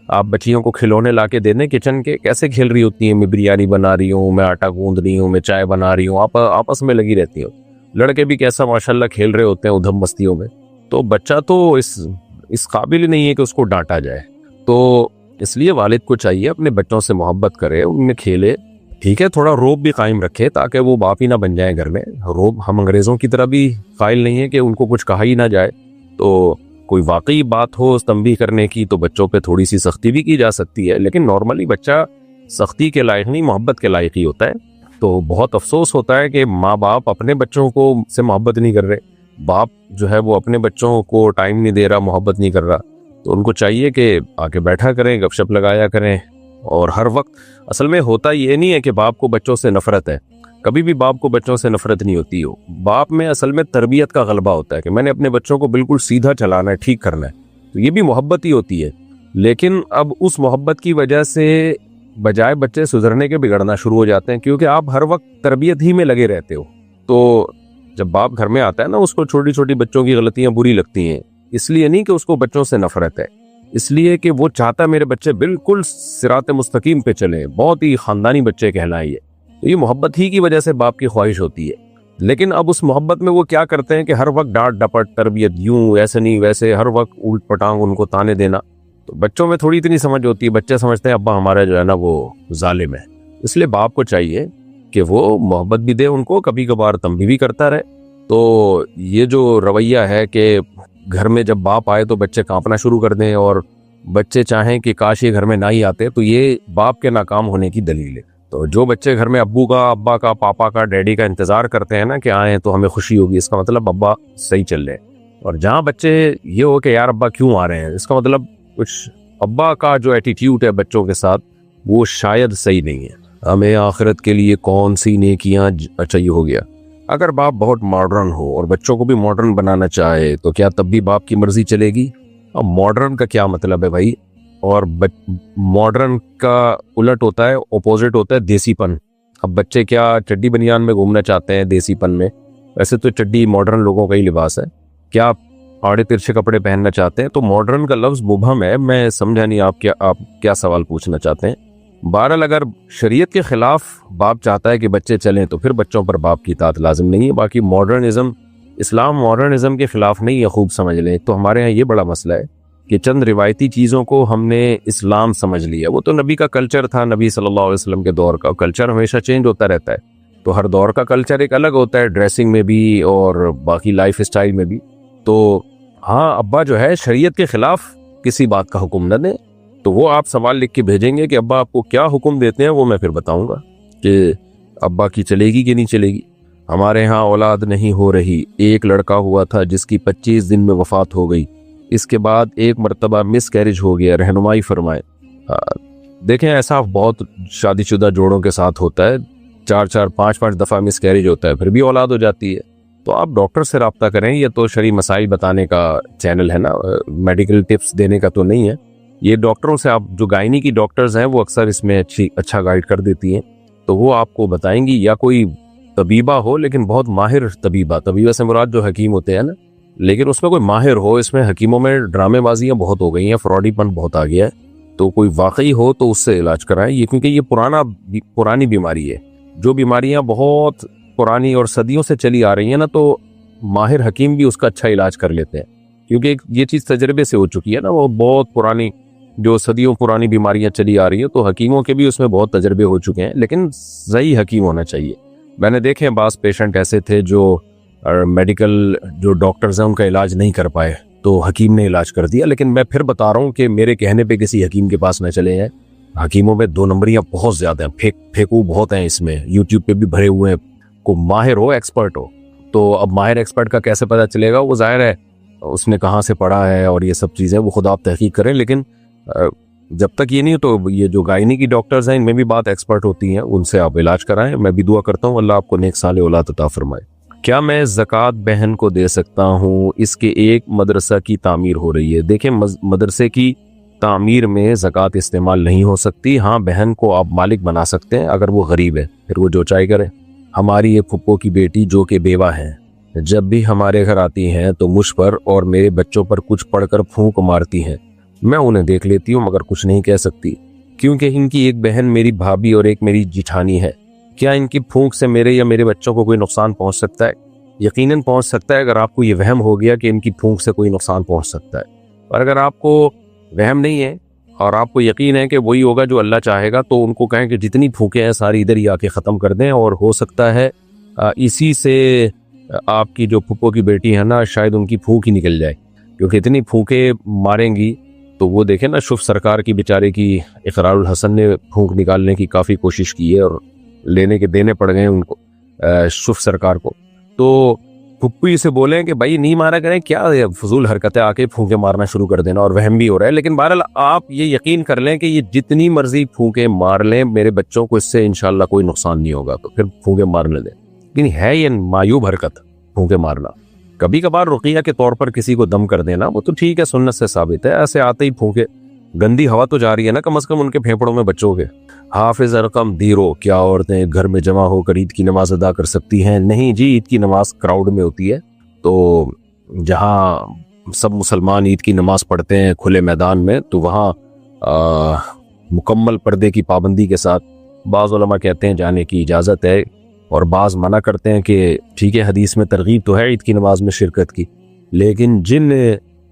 آپ بچیوں کو کھلونے لا کے دے دیں کچن کے, کیسے کھیل رہی ہوتی ہیں, میں بریانی بنا رہی ہوں, میں آٹا گوندھ رہی ہوں, میں چائے بنا رہی ہوں, آپ آپس میں لگی رہتی ہوں. لڑکے بھی کیسا ماشاءاللہ کھیل رہے ہوتے ہیں ادھم مستیوں میں. تو بچہ تو اس قابل ہی نہیں ہے کہ اس کو ڈانٹا جائے. تو اس لیے والد کو چاہیے اپنے بچوں سے محبت کرے, ان میں کھیلے. ٹھیک ہے تھوڑا روب بھی قائم رکھے تاکہ وہ باپ ہی نہ بن جائیں گھر میں. روب ہم انگریزوں کی طرح بھی قائل نہیں ہے کہ ان کو کچھ کہا ہی نہ جائے. تو کوئی واقعی بات ہو تنبیہ کرنے کی تو بچوں پہ تھوڑی سی سختی بھی کی جا سکتی ہے, لیکن نارملی بچہ سختی کے لائق نہیں, محبت کے لائق ہی ہوتا ہے. تو بہت افسوس ہوتا ہے کہ ماں باپ اپنے بچوں کو سے محبت نہیں کر رہے, باپ جو ہے وہ اپنے بچوں کو ٹائم نہیں دے رہا, محبت نہیں کر رہا. تو ان کو چاہیے کہ آ کے بیٹھا کریں, گپ شپ لگایا کریں. اور ہر وقت اصل میں ہوتا یہ نہیں ہے کہ باپ کو بچوں سے نفرت ہے, کبھی بھی باپ کو بچوں سے نفرت نہیں ہوتی ہو. باپ میں اصل میں تربیت کا غلبہ ہوتا ہے کہ میں نے اپنے بچوں کو بالکل سیدھا چلانا ہے, ٹھیک کرنا ہے. تو یہ بھی محبت ہی ہوتی ہے. لیکن اب اس محبت کی وجہ سے بجائے بچے سدھرنے کے بگڑنا شروع ہو جاتے ہیں, کیونکہ آپ ہر وقت تربیت ہی میں لگے رہتے ہو. تو جب باپ گھر میں آتا ہے نا, اس کو چھوٹی چھوٹی بچوں کی غلطیاں بری لگتی ہیں. اس لیے نہیں کہ اس کو بچوں سے نفرت ہے, اس لیے کہ وہ چاہتا ہے میرے بچے بالکل صراط مستقیم پہ چلیں, بہت ہی خاندانی بچے کہلائیں. تو یہ محبت ہی کی وجہ سے باپ کی خواہش ہوتی ہے. لیکن اب اس محبت میں وہ کیا کرتے ہیں کہ ہر وقت ڈانٹ ڈپٹ, تربیت یوں ایسے نہیں ویسے, ہر وقت الٹ پٹانگ ان کو تانے دینا. تو بچوں میں تھوڑی اتنی سمجھ ہوتی ہے, بچے سمجھتے ہیں ابا ہمارا جو ہے نا وہ ظالم ہے. اس لیے باپ کو چاہیے کہ وہ محبت بھی دے ان کو, کبھی کبھار تنبیہ بھی کرتا رہے. تو یہ جو رویہ ہے کہ گھر میں جب باپ آئے تو بچے کانپنا شروع کر دیں اور بچے چاہیں کہ کاش یہ گھر میں نہ ہی آتے, تو یہ باپ کے ناکام ہونے کی دلیل ہے. تو جو بچے گھر میں ابو کا, ابا کا, پاپا کا, ڈیڈی کا انتظار کرتے ہیں نا کہ آئیں تو ہمیں خوشی ہوگی, اس کا مطلب ابا صحیح چل رہے ہیں. اور جہاں بچے یہ ہو کہ یار ابا کیوں آ رہے ہیں, اس کا مطلب کچھ ابا کا جو ایٹیٹیوڈ ہے بچوں کے ساتھ وہ شاید صحیح نہیں ہے. ہمیں آخرت کے لیے کون سی نیکیاں, اچھا یہ ہو گیا. اگر باپ بہت ماڈرن ہو اور بچوں کو بھی ماڈرن بنانا چاہے تو کیا تب بھی باپ کی مرضی چلے گی؟ اب ماڈرن کا کیا مطلب ہے بھائی؟ اور ماڈرن کا الٹ ہوتا ہے, اپوزٹ ہوتا ہے دیسی پن. اب بچے کیا چڈی بنیان میں گھومنا چاہتے ہیں دیسی پن میں؟ ویسے تو چڈی ماڈرن لوگوں کا ہی لباس ہے. کیا آڑے ترچھے کپڑے پہننا چاہتے ہیں؟ تو ماڈرن کا لفظ مبہم ہے, میں سمجھا نہیں آپ کیا سوال پوچھنا چاہتے ہیں. بہرحال اگر شریعت کے خلاف باپ چاہتا ہے کہ بچے چلیں تو پھر بچوں پر باپ کی اطاعت لازم نہیں ہے. باقی ماڈرنزم, اسلام ماڈرنزم کے خلاف نہیں ہے, خوب سمجھ لیں. تو ہمارے ہاں یہ بڑا مسئلہ ہے کہ چند روایتی چیزوں کو ہم نے اسلام سمجھ لیا. وہ تو نبی کا کلچر تھا, نبی صلی اللہ علیہ وسلم کے دور کا. کلچر ہمیشہ چینج ہوتا رہتا ہے, تو ہر دور کا کلچر ایک الگ ہوتا ہے, ڈریسنگ میں بھی اور باقی لائف اسٹائل میں بھی. تو ہاں ابا جو ہے شریعت کے خلاف کسی بات کا حکم نہ دیں, تو وہ آپ سوال لکھ کے بھیجیں گے کہ ابا آپ کو کیا حکم دیتے ہیں, وہ میں پھر بتاؤں گا کہ ابا کی چلے گی کہ نہیں چلے گی. ہمارے ہاں اولاد نہیں ہو رہی. ایک لڑکا ہوا تھا جس کی 25 دن میں وفات ہو گئی, اس کے بعد ایک مرتبہ مس کیریج ہو گیا, رہنمائی فرمائے. دیکھیں ایسا بہت شادی شدہ جوڑوں کے ساتھ ہوتا ہے, 4-5 دفعہ مس کیریج ہوتا ہے, پھر بھی اولاد ہو جاتی ہے. تو آپ ڈاکٹر سے رابطہ کریں. یہ تو شرعی مسائل بتانے کا چینل ہے نا, میڈیکل ٹپس دینے کا تو نہیں ہے. یہ ڈاکٹروں سے, آپ جو گائنی کی ڈاکٹرز ہیں وہ اکثر اس میں اچھا گائیڈ کر دیتی ہیں, تو وہ آپ کو بتائیں گی. یا کوئی طبیبہ ہو لیکن بہت ماہر طبیبہ سے مراد جو حکیم ہوتے ہیں نا, لیکن اس میں کوئی ماہر ہو. اس میں حکیموں میں ڈرامے بازیاں بہت ہو گئی ہیں, فراڈی پن بہت آ گیا ہے. تو کوئی واقعی ہو تو اس سے علاج کرائیں. یہ کیونکہ یہ پرانی بیماری ہے. جو بیماریاں بہت پرانی اور صدیوں سے چلی آ رہی ہیں نا, تو ماہر حکیم بھی اس کا اچھا علاج کر لیتے ہیں, کیونکہ یہ چیز تجربے سے ہو چکی ہے نا. وہ بہت پرانی, جو صدیوں پرانی بیماریاں چلی آ رہی ہیں, تو حکیموں کے بھی اس میں بہت تجربے ہو چکے ہیں. لیکن صحیح حکیم ہونا چاہیے. میں نے دیکھے بعض پیشنٹ ایسے تھے جو میڈیکل جو ڈاکٹرز ہیں ان کا علاج نہیں کر پائے, تو حکیم نے علاج کر دیا. لیکن میں پھر بتا رہا ہوں کہ میرے کہنے پہ کسی حکیم کے پاس نہ چلے ہیں. حکیموں میں 2 نمبریاں بہت زیادہ ہیں, پھیکو بہت ہیں اس میں, یوٹیوب پہ بھی بھرے ہوئے ہیں. کو ماہر ہو, ایکسپرٹ ہو, تو اب ماہر ایکسپرٹ کا کیسے پتہ چلے گا؟ وہ ظاہر ہے اس نے کہاں سے پڑھا ہے اور یہ سب چیزیں, وہ خود آپ تحقیق کریں. لیکن جب تک یہ نہیں تو یہ جو گائنی کی ڈاکٹرز ہیں ان میں بھی بات ایکسپرٹ ہوتی ہیں, ان سے آپ علاج کرائیں. میں بھی دعا کرتا ہوں اللہ آپ کو نیک صالح اولاد عطا فرمائے. کیا میں زکوٰۃ بہن کو دے سکتا ہوں؟ اس کے ایک مدرسہ کی تعمیر ہو رہی ہے۔ دیکھیں مدرسے کی تعمیر میں زکوٰۃ استعمال نہیں ہو سکتی۔ ہاں بہن کو آپ مالک بنا سکتے ہیں اگر وہ غریب ہے، پھر وہ جو چاہے کرے۔ ہماری ایک پھپھو کی بیٹی جو کہ بیوہ ہے، جب بھی ہمارے گھر آتی ہیں تو مجھ پر اور میرے بچوں پر کچھ پڑھ کر پھونک مارتی ہیں۔ میں انہیں دیکھ لیتی ہوں مگر کچھ نہیں کہہ سکتی، کیونکہ ان کی ایک بہن میری بھابھی اور ایک میری جیٹھانی ہے۔ کیا ان کی پھونک سے میرے یا میرے بچوں کو کوئی نقصان پہنچ سکتا ہے؟ یقیناً پہنچ سکتا ہے، اگر آپ کو یہ وہم ہو گیا کہ ان کی پھونک سے کوئی نقصان پہنچ سکتا ہے۔ اور اگر آپ کو وہم نہیں ہے اور آپ کو یقین ہے کہ وہی ہوگا جو اللہ چاہے گا، تو ان کو کہیں کہ جتنی پھونکیں ہیں ساری ادھر ہی آ کے ختم کر دیں، اور ہو سکتا ہے اسی سے آپ کی جو پھپھو کی بیٹی ہے نا، شاید ان کی پھونک ہی نکل جائے، کیونکہ اتنی پھونکیں ماریں گی تو وہ دیکھیں نا، شف سرکار کی بیچارے کی اقرار الحسن نے پھونک نکالنے کی کافی کوشش کی ہے اور لینے کے دینے پڑ گئے ان کو، شف سرکار کو۔ تو پھپھی سے بولیں کہ بھائی نہیں مارا کریں، کیا فضول حرکتیں آ کے پھونکیں مارنا شروع کر دینا، اور وہم بھی ہو رہا ہے۔ لیکن بہرحال آپ یہ یقین کر لیں کہ یہ جتنی مرضی پھونکیں مار لیں، میرے بچوں کو اس سے انشاءاللہ کوئی نقصان نہیں ہوگا، تو پھر پھونکیں مارنے دیں۔ لیکن ہے یہ معیوب حرکت پھونکیں مارنا۔ کبھی کبھار رقیہ کے طور پر کسی کو دم کر دینا وہ تو ٹھیک ہے، سنت سے ثابت ہے، ایسے آتے ہی پھونکے، گندی ہوا تو جا رہی ہے نا کم از کم ان کے پھیپڑوں میں بچوں کے۔ حافظ ارقم دیرو، کیا عورتیں گھر میں جمع ہو کر عید کی نماز ادا کر سکتی ہیں؟ نہیں جی، عید کی نماز کراؤڈ میں ہوتی ہے، تو جہاں سب مسلمان عید کی نماز پڑھتے ہیں کھلے میدان میں، تو وہاں مکمل پردے کی پابندی کے ساتھ بعض علماء کہتے ہیں جانے کی اجازت ہے، اور بعض منع کرتے ہیں کہ ٹھیک ہے حدیث میں ترغیب تو ہے عید کی نماز میں شرکت کی، لیکن جن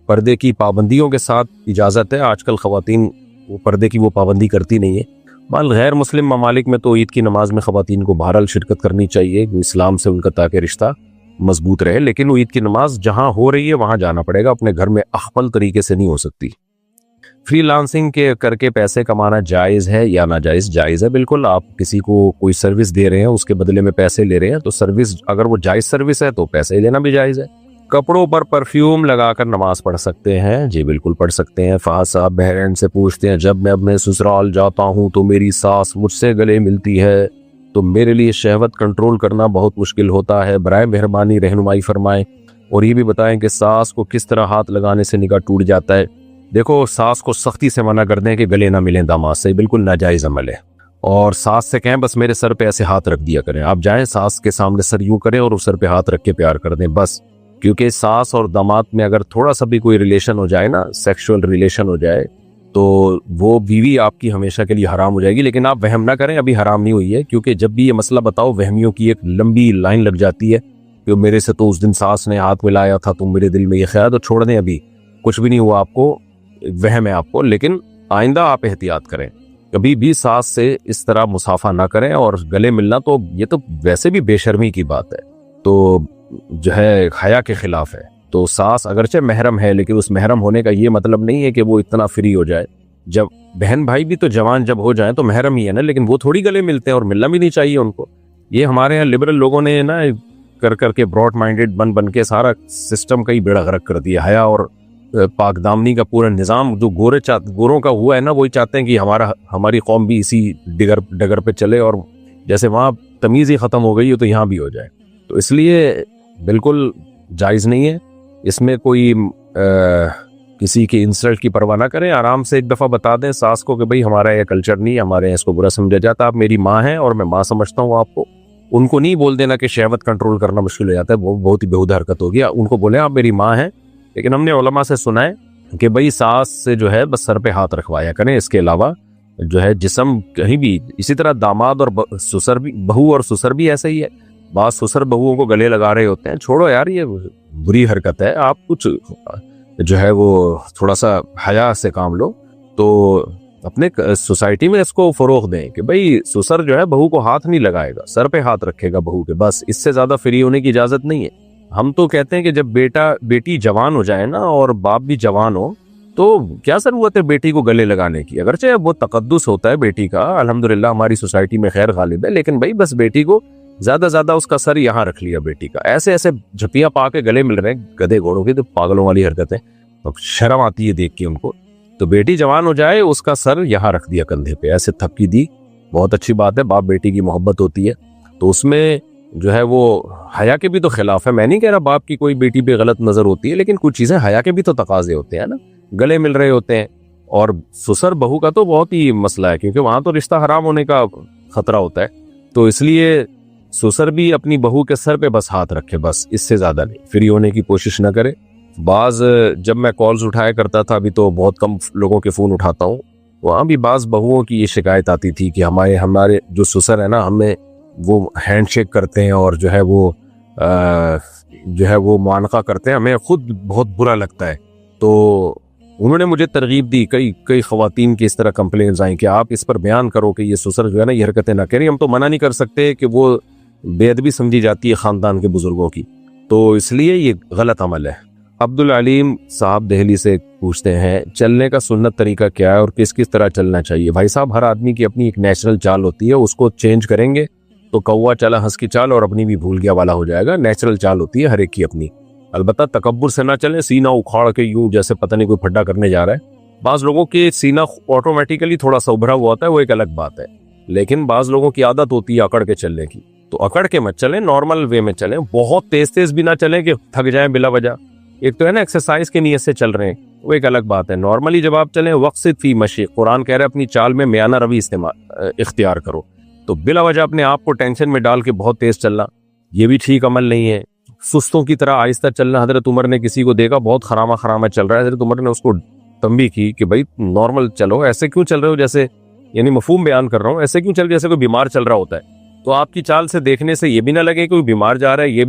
پردے کی پابندیوں کے ساتھ اجازت ہے، آج کل خواتین وہ پردے کی وہ پابندی کرتی نہیں ہے۔ بال غیر مسلم ممالک میں تو عید کی نماز میں خواتین کو بہرحال شرکت کرنی چاہیے، اسلام سے ان کا تاکہ رشتہ مضبوط رہے، لیکن وہ عید کی نماز جہاں ہو رہی ہے وہاں جانا پڑے گا، اپنے گھر میں اخمل طریقے سے نہیں ہو سکتی۔ فری لانسنگ کے کر کے پیسے کمانا جائز ہے یا ناجائز؟ جائز ہے بالکل۔ آپ کسی کو کوئی سروس دے رہے ہیں، اس کے بدلے میں پیسے لے رہے ہیں، تو سروس اگر وہ جائز سروس ہے تو پیسے لینا بھی جائز ہے۔ کپڑوں پر پرفیوم لگا کر نماز پڑھ سکتے ہیں؟ جی بالکل پڑھ سکتے ہیں۔ فہد صاحب بحرین سے پوچھتے ہیں، جب میں اپنے سسرال جاتا ہوں تو میری ساس مجھ سے گلے ملتی ہے تو میرے لیے شہوت کنٹرول کرنا بہت مشکل ہوتا ہے، برائے مہربانی رہنمائی فرمائیں، اور یہ بھی بتائیں کہ ساس کو کس طرح ہاتھ لگانے سے نکاح ٹوٹ جاتا ہے۔ دیکھو، ساس کو سختی سے منع کر دیں کہ گلے نہ ملیں داماد سے، بالکل ناجائز عمل ہے، اور ساس سے کہیں بس میرے سر پہ ایسے ہاتھ رکھ دیا کریں، آپ جائیں ساس کے سامنے سر یوں کریں اور اس سر پہ ہاتھ رکھ کے پیار کر دیں بس، کیونکہ ساس اور داماد میں اگر تھوڑا سا بھی کوئی ریلیشن ہو جائے نا، سیکشول ریلیشن ہو جائے، تو وہ بیوی آپ کی ہمیشہ کے لیے حرام ہو جائے گی۔ لیکن آپ وہم نہ کریں، ابھی حرام نہیں ہوئی ہے، کیونکہ جب بھی یہ مسئلہ بتاؤ وہمیوں کی ایک لمبی لائن لگ جاتی ہے کہ میرے سے تو اس دن ساس نے ہاتھ ملایا تھا، تو میرے دل میں یہ خیال، تو چھوڑ دیں، ابھی کچھ بھی نہیں ہوا آپ کو، وہم ہے آپ کو، لیکن آئندہ آپ احتیاط کریں، کبھی بھی ساس سے اس طرح مصافحہ نہ کریں، اور گلے ملنا تو یہ تو ویسے بھی بے شرمی کی بات ہے، تو جو ہے حیا کے خلاف ہے۔ تو ساس اگرچہ محرم ہے، لیکن اس محرم ہونے کا یہ مطلب نہیں ہے کہ وہ اتنا فری ہو جائے۔ جب بہن بھائی بھی تو جوان جب ہو جائیں تو محرم ہی ہے نا، لیکن وہ تھوڑی گلے ملتے ہیں، اور ملنا بھی نہیں چاہیے ان کو۔ یہ ہمارے یہاں لبرل لوگوں نے نا کر کے براڈ مائنڈڈ بن کے سارا سسٹم کا ہی بیڑا غرق کر دیا۔ حیا اور پاک دامنی کا پورا نظام جو گوروں کا ہوا ہے نا، وہی چاہتے ہیں کہ ہماری قوم بھی اسی ڈگر پہ چلے، اور جیسے وہاں تمیز ہی ختم ہو گئی ہے تو یہاں بھی ہو جائے۔ تو اس لیے بالکل جائز نہیں ہے، اس میں کوئی کسی کی انسلٹ کی پرواہ نہ کریں، آرام سے ایک دفعہ بتا دیں ساس کو کہ بھئی ہمارا یہ کلچر نہیں، ہمارے یہاں اس کو برا سمجھا جاتا، آپ میری ماں ہیں اور میں ماں سمجھتا ہوں آپ کو۔ ان کو نہیں بول دینا کہ شہوت کنٹرول کرنا مشکل ہو جاتا ہے، وہ بہت ہی بےہودہ حرکت ہوگی۔ ان کو بولیں آپ میری ماں ہیں، لیکن ہم نے علماء سے سنا ہے کہ بھئی ساس سے جو ہے بس سر پہ ہاتھ رکھوایا کریں، اس کے علاوہ جو ہے جسم کہیں بھی۔ اسی طرح داماد اور سسر بھی، بہو اور سسر بھی ایسے ہی ہے، بعض سسر بہوؤں کو گلے لگا رہے ہوتے ہیں، چھوڑو یار یہ بری حرکت ہے، آپ کچھ جو ہے وہ تھوڑا سا حیا سے کام لو۔ تو اپنے سوسائٹی میں اس کو فروغ دیں کہ بھئی سسر جو ہے بہو کو ہاتھ نہیں لگائے گا، سر پہ ہاتھ رکھے گا بہو کے، بس اس سے زیادہ فری ہونے کی اجازت نہیں ہے۔ ہم تو کہتے ہیں کہ جب بیٹی جوان ہو جائے نا، اور باپ بھی جوان ہو، تو کیا ضرورت ہے بیٹی کو گلے لگانے کی؟ اگرچہ وہ تقدس ہوتا ہے بیٹی کا، الحمدللہ ہماری سوسائٹی میں خیر غالب ہے، لیکن بھئی بس بیٹی کو زیادہ اس کا سر یہاں رکھ لیا بیٹی کا، ایسے جھپیاں پا کے گلے مل رہے ہیں گدھے گھوڑوں کی، تو پاگلوں والی حرکتیں، شرم آتی ہے دیکھ کے ان کو۔ تو بیٹی جوان ہو جائے، اس کا سر یہاں رکھ دیا کندھے پہ، ایسے تھپکی دی، بہت اچھی بات ہے، باپ بیٹی کی محبت ہوتی ہے، تو اس میں جو ہے وہ حیا کے بھی تو خلاف ہے. میں نہیں کہہ رہا باپ کی کوئی بیٹی پہ غلط نظر ہوتی ہے, لیکن کچھ چیزیں حیا کے بھی تو تقاضے ہوتے ہیں نا, گلے مل رہے ہوتے ہیں. اور سسر بہو کا تو بہت ہی مسئلہ ہے, کیونکہ وہاں تو رشتہ حرام ہونے کا خطرہ ہوتا ہے. تو اس لیے سسر بھی اپنی بہو کے سر پہ بس ہاتھ رکھے, بس اس سے زیادہ نہیں, فری ہونے کی کوشش نہ کرے. بعض جب میں کالز اٹھایا کرتا تھا, ابھی تو بہت کم لوگوں کے فون اٹھاتا ہوں, وہاں بھی بعض بہوؤں کی یہ شکایت آتی تھی کہ ہمارے جو سسر ہیں نا, ہمیں وہ ہینڈ شیک کرتے ہیں اور جو ہے وہ معانقہ کرتے ہیں, ہمیں خود بہت برا لگتا ہے. تو انہوں نے مجھے ترغیب دی, کئی خواتین کی اس طرح کمپلینز آئیں کہ آپ اس پر بیان کرو کہ یہ سسر جو ہے نا یہ حرکتیں نہ کریں. ہم تو منع نہیں کر سکتے کہ وہ بے ادبی سمجھی جاتی ہے خاندان کے بزرگوں کی, تو اس لیے یہ غلط عمل ہے. عبدالعلیم صاحب دہلی سے پوچھتے ہیں چلنے کا سنت طریقہ کیا ہے اور کس طرح چلنا چاہیے؟ بھائی صاحب, ہر آدمی کی اپنی ایک نیچرل چال ہوتی ہے, اس کو چینج کریں گے تو کوا چلا ہنس کی چال اور اپنی بھی بھول گیا والا ہو جائے گا. نیچرل چال ہوتی ہے ہر ایک کی اپنی. البتہ تکبر سے نہ چلیں, سینہ اکھاڑ کے یوں جیسے پتہ نہیں کوئی پھڈا کرنے جا رہا ہے. بعض لوگوں کے سینہ آٹومیٹیکلی تھوڑا سا ابھرا ہوا ہوتا ہے, وہ ایک الگ بات ہے, لیکن بعض لوگوں کی عادت ہوتی ہے اکڑ کے چلنے کی. تو اکڑ کے مت چلیں, نارمل وے میں چلیں. بہت تیز بھی نہ چلیں کہ تھک جائیں بلا وجہ. ایک تو ہے نا ایکسرسائز کی نیت سے چل رہے ہیں, وہ ایک الگ بات ہے. نارملی جب آپ چلیں وقصد فی مشی, قرآن کہہ رہے ہیں اپنی چال میں میانہ روی اختیار کرو. تو بلا وجہ اپنے آپ کو ٹینشن میں ڈال کے بہت تیز چلنا, یہ بھی ٹھیک عمل نہیں ہے. سستوں کی طرح آہستہ چلنا, حضرت عمر نے کسی کو دیکھا بہت خرامہ چل رہا ہے, حضرت عمر نے اس کو تنبیہ کی کہ بھائی نارمل چلو, ایسے کیوں چل رہے ہو جیسے, یعنی مفہوم بیان کر رہا ہوں, ایسے کیوں چل جیسے کوئی بیمار چل رہا ہوتا ہے. تو آپ کی چال سے دیکھنے سے یہ بھی نہ لگے کوئی بیمار جا رہا ہے, یہ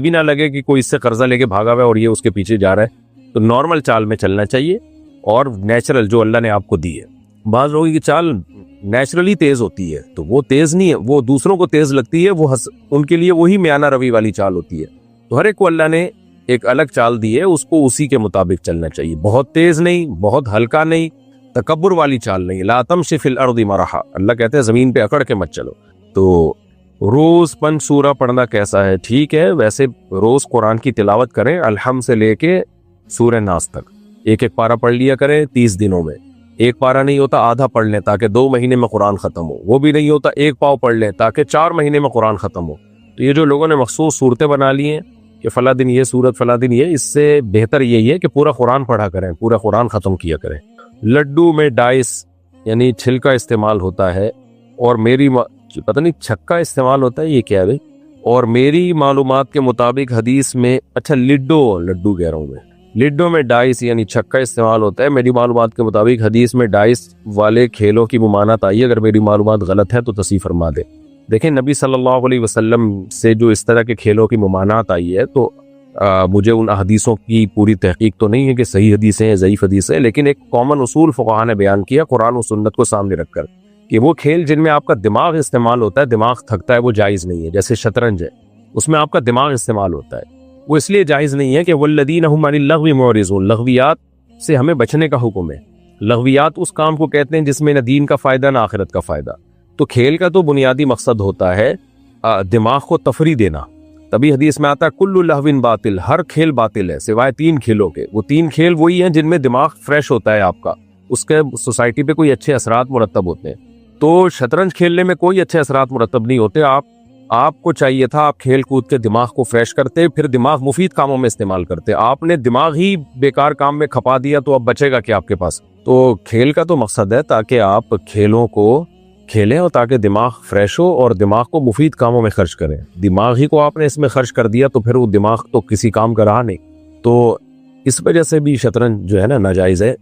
بھی نہ لگے کہ کوئی اس سے قرضہ لے کے بھاگا ہوا ہے اور یہ اس کے پیچھے جا رہا ہے. تو نارمل چال میں چلنا چاہیے اور نیچرل جو اللہ نے آپ کو دی ہے. بعض لوگوں کی چال نیچرلی تیز ہوتی ہے, تو وہ تیز نہیں ہے, وہ دوسروں کو تیز لگتی ہے, وہ ان کے لیے وہی میانہ روی والی چال ہوتی ہے. تو ہر ایک کو اللہ نے ایک الگ چال دی ہے, اس کو اسی کے مطابق چلنا چاہیے. بہت تیز نہیں, بہت ہلکا نہیں, تکبر والی چال نہیں. لا تمشی فی الارض مرحا, اللہ کہتے ہیں زمین پہ اکڑ کے مت چلو. تو روز 5 سورہ پڑھنا کیسا ہے؟ ٹھیک ہے, ویسے روز قرآن کی تلاوت کریں, الحمد سے لے کے سورہ ناس تک ایک پارہ پڑھ لیا کریں 30 دنوں میں. ایک پارہ نہیں ہوتا آدھا پڑھ لیں تاکہ 2 مہینے میں قرآن ختم ہو. وہ بھی نہیں ہوتا 1 پاؤ پڑھ لیں تاکہ 4 مہینے میں قرآن ختم ہو. تو یہ جو لوگوں نے مخصوص صورتیں بنا لی ہیں کہ فلاں دن یہ صورت, فلاں دن یہ, اس سے بہتر یہی ہے کہ پورا قرآن پڑھا کریں, پورا قرآن ختم کیا کریں. لڈو میں ڈائس یعنی چھلکا استعمال ہوتا ہے, اور میری پتہ نہیں چھکا استعمال ہوتا ہے, یہ کیا ہے؟ اور میری معلومات کے مطابق حدیث میں, اچھا لڈو کہہ رہا ہوں میں, لڈو میں ڈائس یعنی چھکا استعمال ہوتا ہے. میری معلومات کے مطابق حدیث میں ڈائس والے کھیلوں کی ممانعت آئی ہے. اگر میری معلومات غلط ہے تو تصحیح فرما دے. دیکھیں نبی صلی اللہ علیہ وسلم سے جو اس طرح کے کھیلوں کی ممانعت آئی ہے, تو مجھے ان حدیثوں کی پوری تحقیق تو نہیں ہے کہ صحیح حدیثیں ہیں ضعیف حدیث ہے, لیکن ایک کامن اصول فقہا نے بیان کیا قرآن و سنت کو سامنے رکھ کر کہ وہ کھیل جن میں آپ کا دماغ استعمال ہوتا ہے, دماغ تھکتا ہے, وہ جائز نہیں ہے. جیسے شطرنج ہے, اس میں آپ کا دماغ استعمال ہوتا ہے, وہ اس لیے جائز نہیں ہے کہ والذین هم عن اللغو معرضون, لغویات سے ہمیں بچنے کا حکم ہے. لغویات اس کام کو کہتے ہیں جس میں نہ دین کا فائدہ نہ آخرت کا فائدہ. تو کھیل کا تو بنیادی مقصد ہوتا ہے دماغ کو تفریح دینا. تبھی حدیث میں آتا ہے کل لہو باطل, ہر کھیل باطل ہے سوائے 3 کھیلوں کے. وہ 3 کھیل وہی ہیں جن میں دماغ فریش ہوتا ہے آپ کا, اس کے سوسائٹی پہ کوئی اچھے اثرات مرتب ہوتے ہیں. تو شطرنج کھیلنے میں کوئی اچھے اثرات مرتب نہیں ہوتے. آپ کو چاہیے تھا آپ کھیل کود کے دماغ کو فریش کرتے, پھر دماغ مفید کاموں میں استعمال کرتے. آپ نے دماغ ہی بیکار کام میں کھپا دیا, تو اب بچے گا کیا آپ کے پاس؟ تو کھیل کا تو مقصد ہے تاکہ آپ کھیلوں کو کھیلیں اور تاکہ دماغ فریش ہو اور دماغ کو مفید کاموں میں خرچ کریں. دماغ ہی کو آپ نے اس میں خرچ کر دیا تو پھر وہ دماغ تو کسی کام کا رہا نہیں. تو اس وجہ سے بھی شطرنج جو ہے نا ناجائز ہے.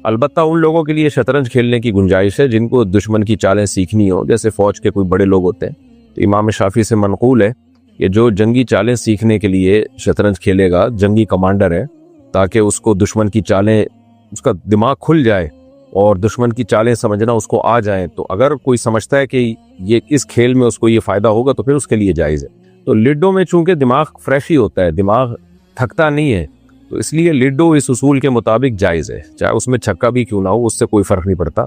البتہ ان لوگوں کے لیے شطرنج کھیلنے کی گنجائش ہے جن کو دشمن کی چالیں سیکھنی ہو, جیسے فوج کے کوئی بڑے لوگ ہوتے ہیں. تو امام شافعی سے منقول ہے کہ جو جنگی چالیں سیکھنے کے لیے شطرنج کھیلے گا, جنگی کمانڈر ہے, تاکہ اس کو دشمن کی چالیں, اس کا دماغ کھل جائے اور دشمن کی چالیں سمجھنا اس کو آ جائیں. تو اگر کوئی سمجھتا ہے کہ یہ اس کھیل میں اس کو یہ فائدہ ہوگا تو پھر اس کے لیے جائز ہے. تو لڈو میں چونکہ دماغ فریش ہی ہوتا ہے, دماغ تھکتا نہیں ہے, تو اس لیے لڈو اس اصول کے مطابق جائز ہے, چاہے اس میں چھکا بھی کیوں نہ ہو, اس سے کوئی فرق نہیں پڑتا.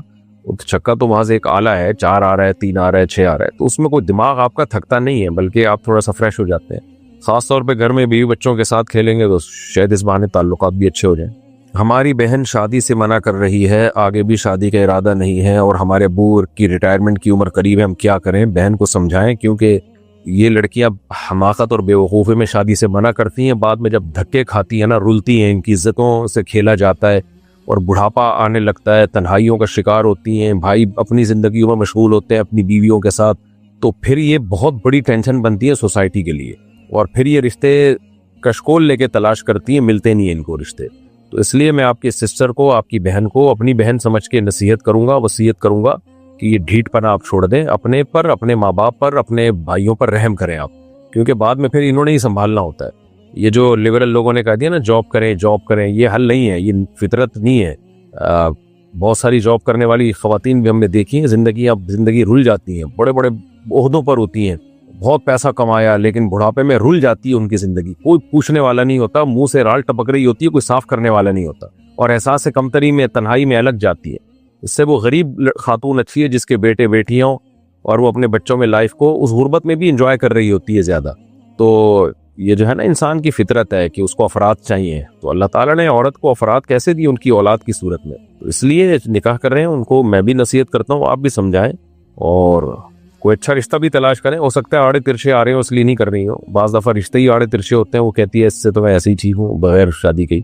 چھکا تو محض ایک آلہ ہے, 4 آ رہا ہے, 3 آ رہا ہے, 6 آ رہا ہے, تو اس میں کوئی دماغ آپ کا تھکتا نہیں ہے, بلکہ آپ تھوڑا سا فریش ہو جاتے ہیں. خاص طور پہ گھر میں بیوی بچوں کے ساتھ کھیلیں گے تو شاید اس بہانے تعلقات بھی اچھے ہو جائیں. ہماری بہن شادی سے منع کر رہی ہے, آگے بھی شادی کا ارادہ نہیں ہے, اور ہمارے ابو کی ریٹائرمنٹ کی عمر قریب ہے, ہم کیا کریں؟ بہن کو سمجھائیں, کیونکہ یہ لڑکیاں حماقت اور بیوقوفی میں شادی سے منع کرتی ہیں، بعد میں جب دھکے کھاتی ہیں نا، رلتی ہیں، ان کی عزتوں سے کھیلا جاتا ہے اور بڑھاپا آنے لگتا ہے، تنہائیوں کا شکار ہوتی ہیں، بھائی اپنی زندگیوں میں مشغول ہوتے ہیں اپنی بیویوں کے ساتھ، تو پھر یہ بہت بڑی ٹینشن بنتی ہے سوسائٹی کے لیے، اور پھر یہ رشتے کشکول لے کے تلاش کرتی ہیں، ملتے نہیں ہیں ان کو رشتے۔ تو اس لیے میں آپ کی سسٹر کو، آپ کی بہن کو اپنی بہن سمجھ کے نصیحت کروں گا، وصیت کروں گا کہ یہ ڈھیٹ پنا آپ چھوڑ دیں، اپنے پر، اپنے ماں باپ پر، اپنے بھائیوں پر رحم کریں آپ، کیونکہ بعد میں پھر انہوں نے ہی سنبھالنا ہوتا ہے۔ یہ جو لبرل لوگوں نے کہا دیا نا جاب کریں جاب کریں، یہ حل نہیں ہے، یہ فطرت نہیں ہے۔ بہت ساری جاب کرنے والی خواتین بھی ہم نے دیکھی ہیں، زندگی رل جاتی ہیں، بڑے بڑے عہدوں پر ہوتی ہیں، بہت پیسہ کمایا، لیکن بڑھاپے میں رل جاتی ہے ان کی زندگی، کوئی پوچھنے والا نہیں ہوتا، منہ سے رال ٹپک رہی ہوتی ہے، کوئی صاف کرنے والا نہیں ہوتا، اور احساس کمتری میں، تنہائی میں الگ جاتی ہے۔ اس سے وہ غریب خاتون اچھی ہے جس کے بیٹے بیٹیاں ہوں اور وہ اپنے بچوں میں لائف کو اس غربت میں بھی انجوائے کر رہی ہوتی ہے زیادہ۔ تو یہ جو ہے نا انسان کی فطرت ہے کہ اس کو افراد چاہیے، تو اللہ تعالیٰ نے عورت کو افراد کیسے دی؟ ان کی اولاد کی صورت میں، تو اس لیے نکاح کر رہے ہیں ان کو، میں بھی نصیحت کرتا ہوں، آپ بھی سمجھائیں، اور کوئی اچھا رشتہ بھی تلاش کریں۔ ہو سکتا ہے آڑے ترچے آ رہے ہوں اس لیے نہیں کر رہی ہوں، بعض دفعہ رشتے ہی آڑے ترچے ہوتے ہیں، وہ کہتی ہے اس سے تو میں ایسے ہی ٹھیک ہوں بغیر شادی کے،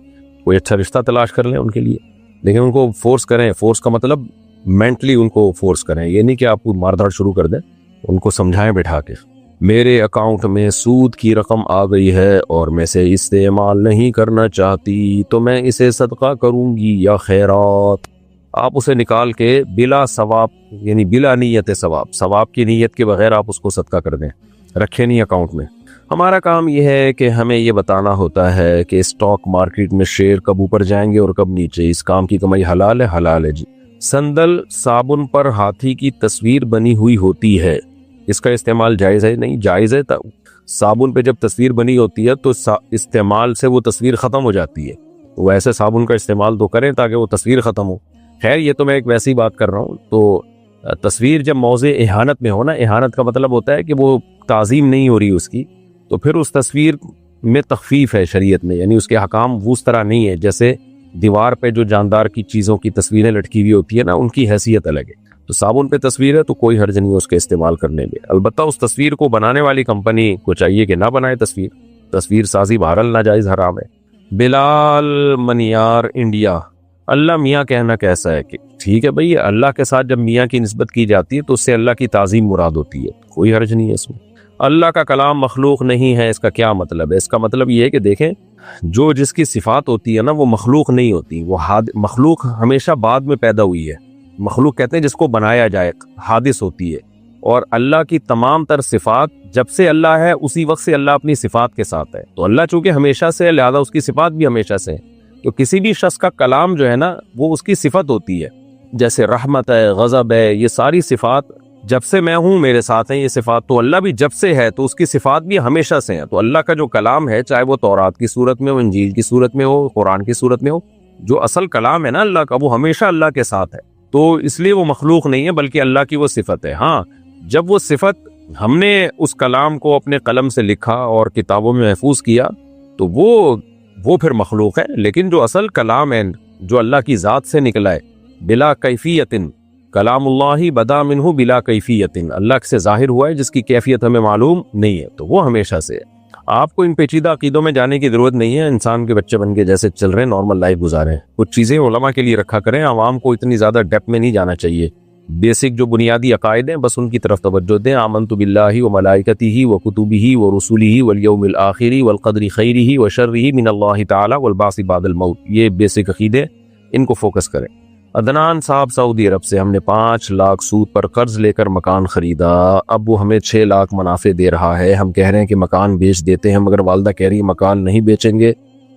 کوئی اچھا رشتہ تلاش کر لیں ان کے لیے، لیکن ان کو فورس کریں، فورس کا مطلب مینٹلی ان کو فورس کریں، یہ نہیں کہ آپ کو مار دھاڑ شروع کر دیں، ان کو سمجھائیں بٹھا کے۔ میرے اکاؤنٹ میں سود کی رقم آ گئی ہے اور میں اسے استعمال نہیں کرنا چاہتی، تو میں اسے صدقہ کروں گی یا خیرات؟ آپ اسے نکال کے بلا ثواب، یعنی بلا نیت ثواب کی نیت کے بغیر آپ اس کو صدقہ کر دیں، رکھے نہیں اکاؤنٹ میں۔ ہمارا کام یہ ہے کہ ہمیں یہ بتانا ہوتا ہے کہ اسٹاک مارکیٹ میں شیئر کب اوپر جائیں گے اور کب نیچے، اس کام کی کمائی حلال ہے؟ حلال ہے جی۔ سندل صابن پر ہاتھی کی تصویر بنی ہوئی ہوتی ہے، اس کا استعمال جائز ہے؟ نہیں جائز ہے۔ صابن پہ جب تصویر بنی ہوتی ہے تو استعمال سے وہ تصویر ختم ہو جاتی ہے، وہ ایسے صابن کا استعمال تو کریں تاکہ وہ تصویر ختم ہو۔ خیر یہ تو میں ایک ویسی بات کر رہا ہوں، تو تصویر جب موضع اہانت میں ہو نا، اہانت کا مطلب ہوتا ہے کہ وہ تعظیم نہیں ہو رہی اس کی، تو پھر اس تصویر میں تخفیف ہے شریعت میں، یعنی اس کے حکام وہ اس طرح نہیں ہے جیسے دیوار پہ جو جاندار کی چیزوں کی تصویریں لٹکی ہوئی ہوتی ہے نا، ان کی حیثیت الگ ہے۔ تو صابن پہ تصویر ہے تو کوئی حرج نہیں ہے اس کے استعمال کرنے میں، البتہ اس تصویر کو بنانے والی کمپنی کو چاہیے کہ نہ بنائے تصویر سازی بہرحال ناجائز حرام ہے۔ بلال منیار انڈیا، اللہ میاں کہنا کیسا ہے؟ کہ ٹھیک ہے بھئی، اللہ کے ساتھ جب میاں کی نسبت کی جاتی ہے تو اس سے اللہ کی تعظیم مراد ہوتی ہے، کوئی حرج نہیں ہے اس میں۔ اللہ کا کلام مخلوق نہیں ہے، اس کا کیا مطلب ہے؟ اس کا مطلب یہ ہے کہ دیکھیں، جو جس کی صفات ہوتی ہے نا وہ مخلوق نہیں ہوتی، وہ مخلوق ہمیشہ بعد میں پیدا ہوئی ہے، مخلوق کہتے ہیں جس کو بنایا جائے، حادث ہوتی ہے، اور اللہ کی تمام تر صفات جب سے اللہ ہے اسی وقت سے اللہ اپنی صفات کے ساتھ ہے، تو اللہ چونکہ ہمیشہ سے ہے لہذا اس کی صفات بھی ہمیشہ سے ہیں، تو کسی بھی شخص کا کلام جو ہے نا وہ اس کی صفت ہوتی ہے، جیسے رحمت ہے، غضب ہے، یہ ساری صفات جب سے میں ہوں میرے ساتھ ہیں یہ صفات، تو اللہ بھی جب سے ہے تو اس کی صفات بھی ہمیشہ سے ہیں، تو اللہ کا جو کلام ہے چاہے وہ تورات کی صورت میں ہو، انجیل کی صورت میں ہو، قرآن کی صورت میں ہو، جو اصل کلام ہے نا اللہ کا وہ ہمیشہ اللہ کے ساتھ ہے، تو اس لیے وہ مخلوق نہیں ہے بلکہ اللہ کی وہ صفت ہے۔ ہاں جب وہ صفت ہم نے اس کلام کو اپنے قلم سے لکھا اور کتابوں میں محفوظ کیا تو وہ پھر مخلوق ہے، لیکن جو اصل کلام ہے جو اللہ کی ذات سے نکلا ہے، بلا کیفیتن، کلام اللہ بدا منہ بلا کیفیتن، اللہ سے ظاہر ہوا ہے جس کی کیفیت ہمیں معلوم نہیں ہے، تو وہ ہمیشہ سے ہے۔ آپ کو ان پیچیدہ عقیدوں میں جانے کی ضرورت نہیں ہے، انسان کے بچے بن کے جیسے چل رہے ہیں نارمل لائف گزاریں، کچھ چیزیں علماء کے لیے رکھا کریں، عوام کو اتنی زیادہ ڈیپ میں نہیں جانا چاہیے، بیسک جو بنیادی عقائد ہیں بس ان کی طرف توجہ دیں، آمنت باللہ وملائکتہ وکتبہ ورسلہ والیوم الآخر والقدر خیرہ وشرہ من اللہ تعالی والبعث بعد الموت، یہ بیسک عقیدے، ان کو فوکس کریں۔ عدنان صاحب سعودی عرب سے، ہم نے 5 لاکھ سود پر قرض لے کر مکان خریدا، اب وہ ہمیں 6 لاکھ منافع دے رہا ہے، ہم کہہ رہے ہیں کہ مکان بیچ دیتے ہیں مگر والدہ کہہ رہی ہے مکان نہیں بیچیں گے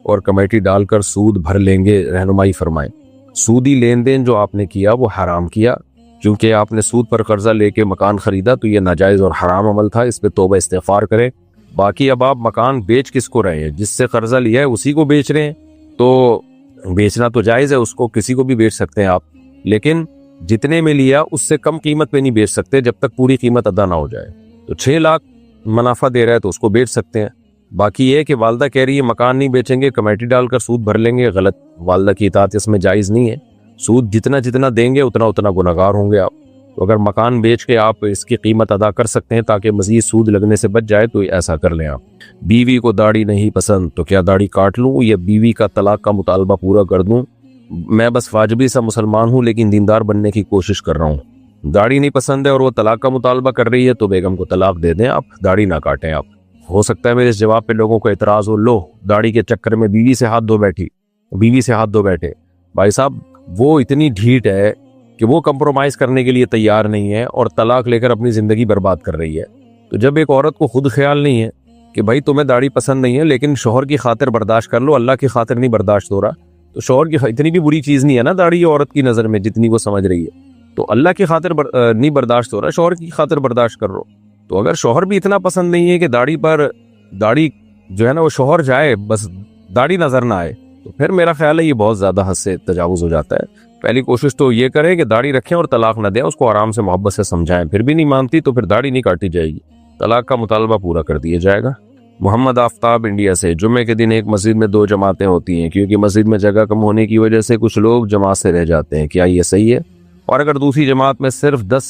اور کمیٹی ڈال کر سود بھر لیں گے، رہنمائی فرمائیں۔ سودی لین دین جو آپ نے کیا وہ حرام کیا، چونکہ آپ نے سود پر قرضہ لے کے مکان خریدا تو یہ ناجائز اور حرام عمل تھا، اس پہ توبہ استغفار کریں۔ باقی اب آپ مکان بیچ کس کو رہے ہیں؟ جس سے قرضہ لیا ہے اسی کو بیچ رہے ہیں، تو بیچنا تو جائز ہے، اس کو کسی کو بھی بیچ سکتے ہیں آپ، لیکن جتنے میں لیا اس سے کم قیمت پہ نہیں بیچ سکتے جب تک پوری قیمت ادا نہ ہو جائے۔ تو 6 لاکھ منافع دے رہا ہے تو اس کو بیچ سکتے ہیں۔ باقی یہ کہ والدہ کہہ رہی ہے مکان نہیں بیچیں گے، کمیٹی ڈال کر سود بھر لیں گے، غلط، والدہ کی اطاعت اس میں جائز نہیں ہے، سود جتنا جتنا دیں گے اتنا اتنا گنہگار ہوں گے آپ۔ تو اگر مکان بیچ کے آپ اس کی قیمت ادا کر سکتے ہیں تاکہ مزید سود لگنے سے بچ جائے تو ایسا کر لیں آپ۔ بیوی کو داڑھی نہیں پسند تو کیا داڑھی کاٹ لوں یا بیوی کا طلاق کا مطالبہ پورا کر دوں؟ میں بس واجبی سا مسلمان ہوں لیکن دیندار بننے کی کوشش کر رہا ہوں۔ داڑھی نہیں پسند ہے اور وہ طلاق کا مطالبہ کر رہی ہے تو بیگم کو طلاق دے دیں، آپ داڑھی نہ کاٹیں۔ آپ ہو سکتا ہے میرے اس جواب پہ لوگوں کو اعتراض ہو، لو داڑھی کے چکر میں بیوی سے ہاتھ دھو بیٹھے۔ بھائی صاحب وہ اتنی ڈھیٹ ہے کہ وہ کمپرومائز کرنے کے لیے تیار نہیں ہے اور طلاق لے کر اپنی زندگی برباد کر رہی ہے۔ تو جب ایک عورت کو خود خیال نہیں ہے کہ بھائی تمہیں داڑھی پسند نہیں ہے لیکن شوہر کی خاطر برداشت کر لو، اللہ کی خاطر نہیں برداشت ہو رہا، تو شوہر کی اتنی بھی بری چیز نہیں ہے نا داڑھی عورت کی نظر میں جتنی وہ سمجھ رہی ہے، تو اللہ کی خاطر نہیں برداشت ہو رہا، شوہر کی خاطر برداشت کر رہو۔ تو اگر شوہر بھی اتنا پسند نہیں ہے کہ داڑھی جو ہے نا وہ شوہر جائے بس داڑھی نظر نہ آئے، تو پھر میرا خیال ہے یہ بہت زیادہ حد سے تجاوز ہو جاتا ہے۔ پہلی کوشش تو یہ کریں کہ داڑھی رکھیں اور طلاق نہ دیں، اس کو آرام سے محبت سے سمجھائیں، پھر بھی نہیں مانتی تو پھر داڑھی نہیں کاٹی جائے گی، طلاق کا مطالبہ پورا کر دیا جائے گا۔ محمد آفتاب انڈیا سے، جمعے کے دن ایک مسجد میں 2 جماعتیں ہوتی ہیں کیونکہ مسجد میں جگہ کم ہونے کی وجہ سے کچھ لوگ جماعت سے رہ جاتے ہیں، کیا یہ صحیح ہے؟ اور اگر دوسری جماعت میں صرف 10 سے